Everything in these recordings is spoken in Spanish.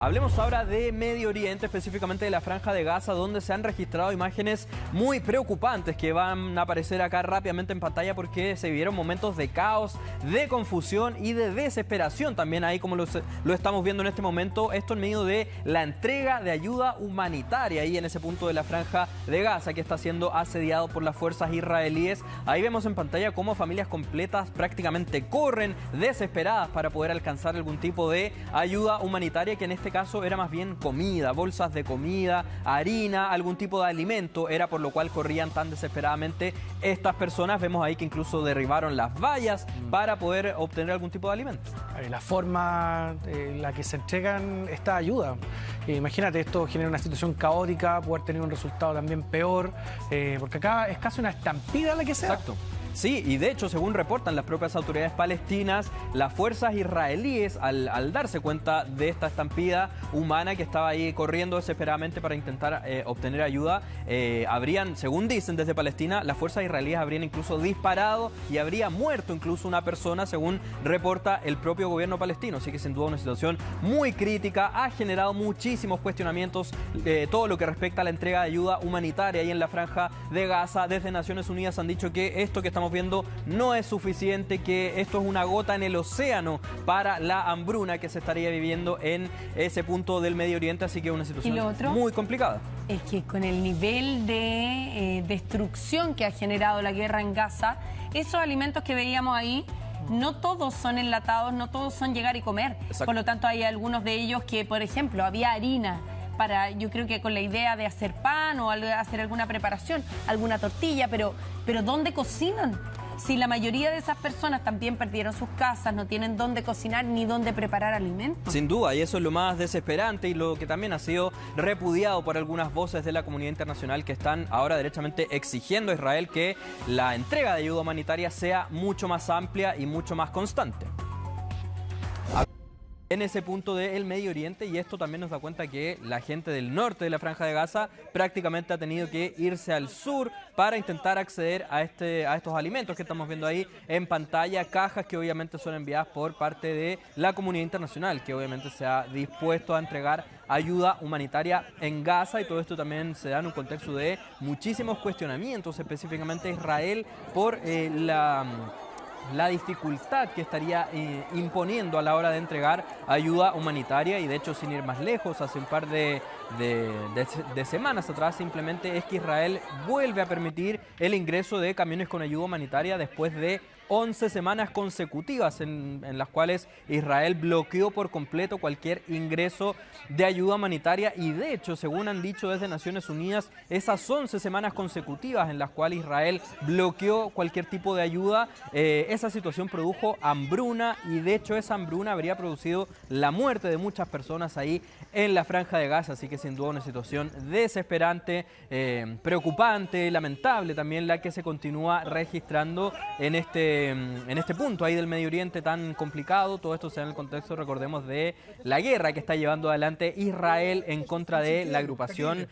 Hablemos ahora de Medio Oriente, específicamente de la Franja de Gaza, donde se han registrado imágenes muy preocupantes que van a aparecer acá rápidamente en pantalla porque se vivieron momentos de caos, de confusión y de desesperación también ahí como lo estamos viendo en este momento. Esto en medio de la entrega de ayuda humanitaria ahí en ese punto de la Franja de Gaza que está siendo asediado por las fuerzas israelíes. Ahí vemos en pantalla cómo familias completas prácticamente corren desesperadas para poder alcanzar algún tipo de ayuda humanitaria, que en este caso era más bien comida, bolsas de comida, harina, algún tipo de alimento, era por lo cual corrían tan desesperadamente estas personas. Vemos ahí que incluso derribaron las vallas para poder obtener algún tipo de alimento. La forma en la que se entregan esta ayuda. Imagínate, esto genera una situación caótica, poder tener un resultado también peor, porque acá es casi una estampida la que sea. Exacto. Sí, y de hecho, según reportan las propias autoridades palestinas, las fuerzas israelíes, al darse cuenta de esta estampida humana que estaba ahí corriendo desesperadamente para intentar obtener ayuda, habrían, según dicen desde Palestina, las fuerzas israelíes habrían incluso disparado y habría muerto incluso una persona, según reporta el propio gobierno palestino. Así que sin duda una situación muy crítica, ha generado muchísimos cuestionamientos, todo lo que respecta a la entrega de ayuda humanitaria ahí en la Franja de Gaza. Desde Naciones Unidas han dicho que esto que estamos viendo no es suficiente, que esto es una gota en el océano para la hambruna que se estaría viviendo en ese punto del Medio Oriente, así que es una situación muy complicada. Es que con el nivel de destrucción que ha generado la guerra en Gaza, esos alimentos que veíamos ahí, no todos son enlatados, no todos son llegar y comer. Exacto. Por lo tanto, hay algunos de ellos que, por ejemplo, había harina para, yo creo que con la idea de hacer pan o hacer alguna preparación, alguna tortilla, pero ¿dónde cocinan? Si la mayoría de esas personas también perdieron sus casas, no tienen dónde cocinar ni dónde preparar alimentos. Sin duda, y eso es lo más desesperante y lo que también ha sido repudiado por algunas voces de la comunidad internacional que están ahora derechamente exigiendo a Israel que la entrega de ayuda humanitaria sea mucho más amplia y mucho más constante en ese punto del Medio Oriente. Y esto también nos da cuenta que la gente del norte de la Franja de Gaza prácticamente ha tenido que irse al sur para intentar acceder a estos alimentos que estamos viendo ahí en pantalla, cajas que obviamente son enviadas por parte de la comunidad internacional, que obviamente se ha dispuesto a entregar ayuda humanitaria en Gaza. Y todo esto también se da en un contexto de muchísimos cuestionamientos, específicamente Israel, por la dificultad que estaría imponiendo a la hora de entregar ayuda humanitaria. Y de hecho, sin ir más lejos, hace un par de semanas atrás simplemente es que Israel vuelve a permitir el ingreso de camiones con ayuda humanitaria después de 11 semanas consecutivas en las cuales Israel bloqueó por completo cualquier ingreso de ayuda humanitaria. Y de hecho, según han dicho desde Naciones Unidas, esas 11 semanas consecutivas en las cuales Israel bloqueó cualquier tipo de ayuda, esa situación produjo hambruna, y de hecho esa hambruna habría producido la muerte de muchas personas ahí en la Franja de Gaza. Así que sin duda una situación desesperante, preocupante, lamentable también la que se continúa registrando en este punto ahí del Medio Oriente tan complicado. Todo esto se da en el contexto, recordemos, de la guerra que está llevando adelante Israel en contra de la agrupación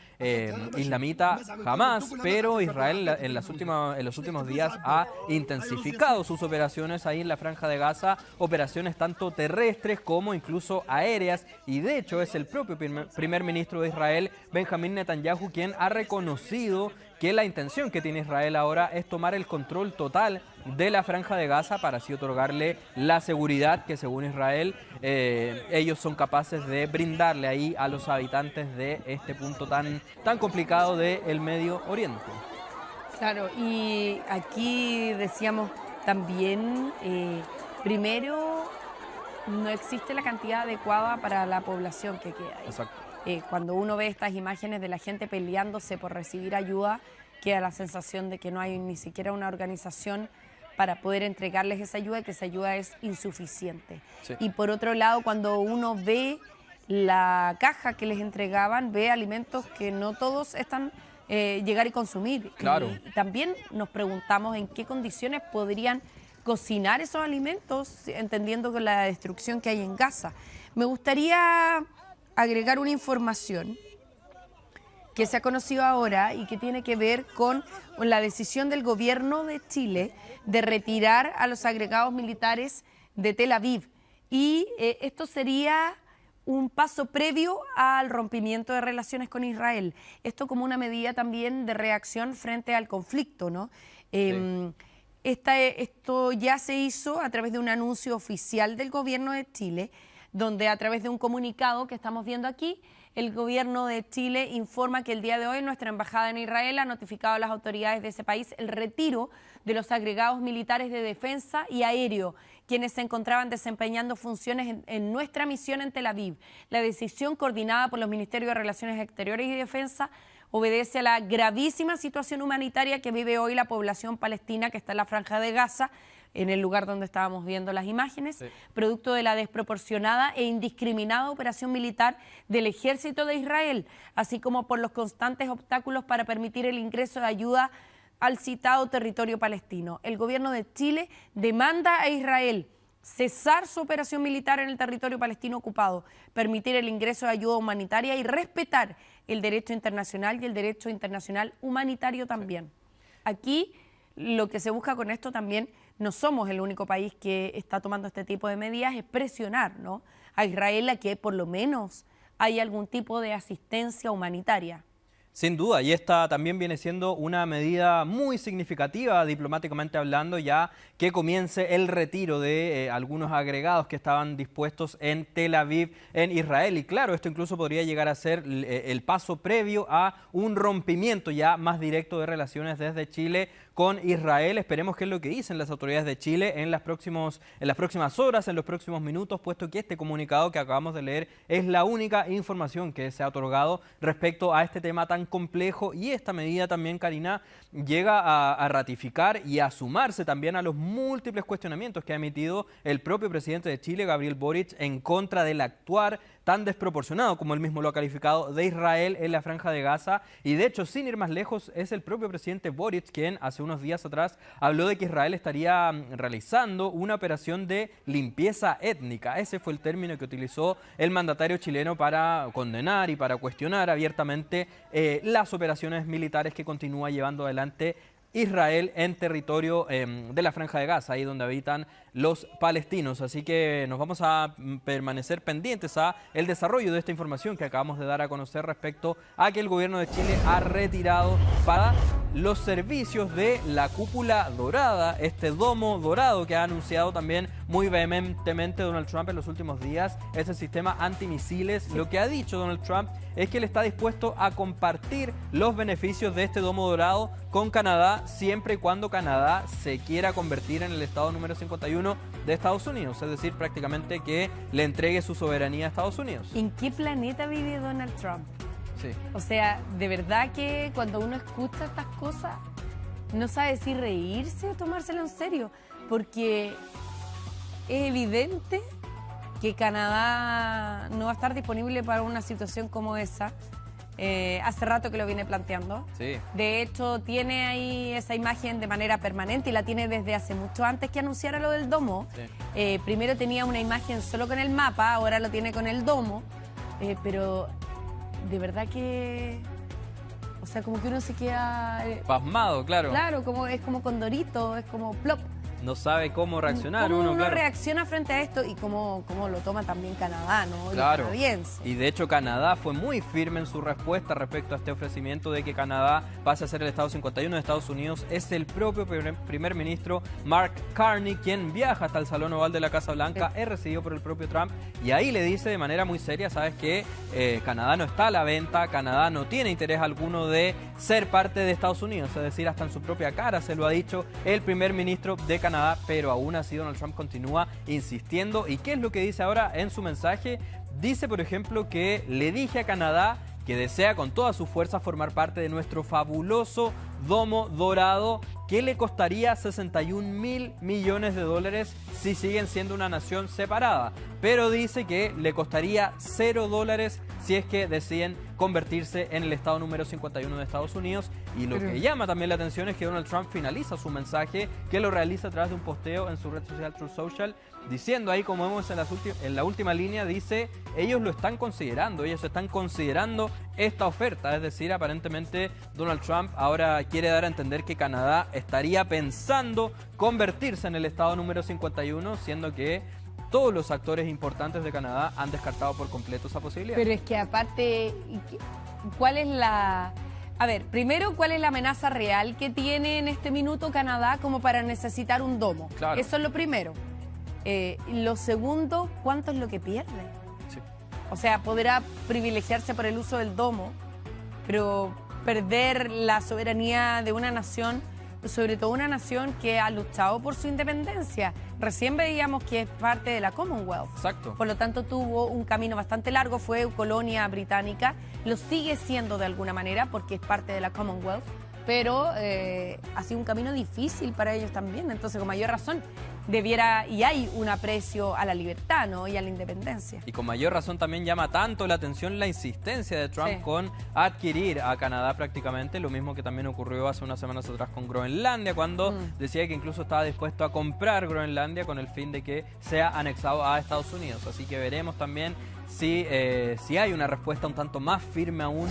islamita Hamas, pero Israel en los últimos días ha intensificado sus operaciones ahí en la Franja de Gaza, operaciones tanto terrestres como incluso aéreas. Y de hecho es el propio primer ministro de Israel, Benjamín Netanyahu, quien ha reconocido que la intención que tiene Israel ahora es tomar el control total de la Franja de Gaza para así otorgarle la seguridad que, según Israel, ellos son capaces de brindarle ahí a los habitantes de este punto tan complicado del Medio Oriente. Claro, y aquí decíamos también, primero, no existe la cantidad adecuada para la población que queda ahí. Exacto. Cuando uno ve estas imágenes de la gente peleándose por recibir ayuda, queda la sensación de que no hay ni siquiera una organización para poder entregarles esa ayuda y que esa ayuda es insuficiente. Sí. Y por otro lado, cuando uno ve la caja que les entregaban, ve alimentos que no todos están llegar y consumir. Claro. Y también nos preguntamos en qué condiciones podrían cocinar esos alimentos, entendiendo con la destrucción que hay en Gaza. Me gustaría agregar una información que se ha conocido ahora y que tiene que ver con la decisión del gobierno de Chile de retirar a los agregados militares de Tel Aviv. Y esto sería un paso previo al rompimiento de relaciones con Israel. Esto como una medida también de reacción frente al conflicto, ¿no? Sí. Esto ya se hizo a través de un anuncio oficial del gobierno de Chile, donde a través de un comunicado que estamos viendo aquí, el gobierno de Chile informa que el día de hoy nuestra embajada en Israel ha notificado a las autoridades de ese país el retiro de los agregados militares de defensa y aéreo, quienes se encontraban desempeñando funciones en nuestra misión en Tel Aviv. La decisión, coordinada por los Ministerios de Relaciones Exteriores y Defensa, obedece a la gravísima situación humanitaria que vive hoy la población palestina que está en la Franja de Gaza, en el lugar donde estábamos viendo las imágenes, producto de la desproporcionada e indiscriminada operación militar del ejército de Israel, así como por los constantes obstáculos para permitir el ingreso de ayuda al citado territorio palestino. El gobierno de Chile demanda a Israel cesar su operación militar en el territorio palestino ocupado, permitir el ingreso de ayuda humanitaria y respetar el derecho internacional y el derecho internacional humanitario también. Aquí lo que se busca con esto también, no somos el único país que está tomando este tipo de medidas, es presionar, ¿no?, a Israel a que por lo menos haya algún tipo de asistencia humanitaria. Sin duda, y esta también viene siendo una medida muy significativa diplomáticamente hablando, ya que comience el retiro de algunos agregados que estaban dispuestos en Tel Aviv, en Israel. Y claro, esto incluso podría llegar a ser el paso previo a un rompimiento ya más directo de relaciones desde Chile con Israel. Esperemos qué es lo que dicen las autoridades de Chile en las próximas horas, en los próximos minutos, puesto que este comunicado que acabamos de leer es la única información que se ha otorgado respecto a este tema tan complejo, y esta medida también, Karina, llega a ratificar y a sumarse también a los múltiples cuestionamientos que ha emitido el propio presidente de Chile, Gabriel Boric, en contra del actuar tan desproporcionado, como él mismo lo ha calificado, de Israel en la Franja de Gaza. Y de hecho, sin ir más lejos, es el propio presidente Boric quien hace unos días atrás habló de que Israel estaría realizando una operación de limpieza étnica. Ese fue el término que utilizó el mandatario chileno para condenar y para cuestionar abiertamente las operaciones militares que continúa llevando adelante Israel en territorio de la Franja de Gaza, ahí donde habitan los palestinos. Así que nos vamos a permanecer pendientes a el desarrollo de esta información que acabamos de dar a conocer respecto a que el gobierno de Chile ha retirado para los servicios de la cúpula dorada, este domo dorado que ha anunciado también muy vehementemente Donald Trump en los últimos días, ese sistema antimisiles. Lo que ha dicho Donald Trump es que él está dispuesto a compartir los beneficios de este domo dorado con Canadá, siempre y cuando Canadá se quiera convertir en el estado número 51 de Estados Unidos, es decir, prácticamente que le entregue su soberanía a Estados Unidos. ¿En qué planeta vive Donald Trump? Sí. O sea, de verdad que cuando uno escucha estas cosas, no sabe si reírse o tomárselo en serio, porque es evidente que Canadá no va a estar disponible para una situación como esa. Hace rato que lo viene planteando. Sí. De hecho, tiene ahí esa imagen de manera permanente y la tiene desde hace mucho antes que anunciara lo del domo. Sí. Primero tenía una imagen solo con el mapa, ahora lo tiene con el domo, pero de verdad que, o sea, como que uno se queda pasmado, claro. Claro, es como Condorito, es como plop. No sabe cómo reaccionar. ¿Cómo uno claro, reacciona frente a esto y cómo lo toma también Canadá, ¿no? Claro. Los canadienses. Y de hecho Canadá fue muy firme en su respuesta respecto a este ofrecimiento de que Canadá pase a ser el estado 51 de Estados Unidos. Es el propio primer ministro Mark Carney quien viaja hasta el Salón Oval de la Casa Blanca, es recibido por el propio Trump, y ahí le dice de manera muy seria, sabes que Canadá no está a la venta, Canadá no tiene interés alguno de ser parte de Estados Unidos, es decir, hasta en su propia cara se lo ha dicho el primer ministro de Canadá, pero aún así Donald Trump continúa insistiendo. ¿Y qué es lo que dice ahora en su mensaje? Dice, por ejemplo, que le dije a Canadá que desea con toda su fuerza formar parte de nuestro fabuloso domo dorado, que le costaría 61.000 millones de dólares si siguen siendo una nación separada, pero dice que le costaría $0 si es que deciden convertirse en el estado número 51 de Estados Unidos. Y lo que llama también la atención es que Donald Trump finaliza su mensaje, que lo realiza a través de un posteo en su red social Truth Social, diciendo ahí, como vemos en la última línea, dice, ellos lo están considerando, ellos están considerando esta oferta. Es decir, aparentemente Donald Trump ahora quiere dar a entender que Canadá estaría pensando convertirse en el estado número 51, siendo que todos los actores importantes de Canadá han descartado por completo esa posibilidad. Pero es que aparte, ¿cuál es la...? A ver, primero, ¿cuál es la amenaza real que tiene en este minuto Canadá como para necesitar un domo? Claro. Eso es lo primero. Lo segundo, ¿cuánto es lo que pierde? Sí. O sea, podrá privilegiarse por el uso del domo, pero perder la soberanía de una nación, sobre todo una nación que ha luchado por su independencia. Recién veíamos que es parte de la Commonwealth. Exacto. Por lo tanto, tuvo un camino bastante largo, fue colonia británica, lo sigue siendo de alguna manera porque es parte de la Commonwealth, pero ha sido un camino difícil para ellos también. Entonces, con mayor razón, debiera, y hay un aprecio a la libertad, ¿no? Y a la independencia. Y con mayor razón también llama tanto la atención la insistencia de Trump con adquirir a Canadá prácticamente, lo mismo que también ocurrió hace unas semanas atrás con Groenlandia, cuando decía que incluso estaba dispuesto a comprar Groenlandia con el fin de que sea anexado a Estados Unidos. Así que veremos también si hay una respuesta un tanto más firme aún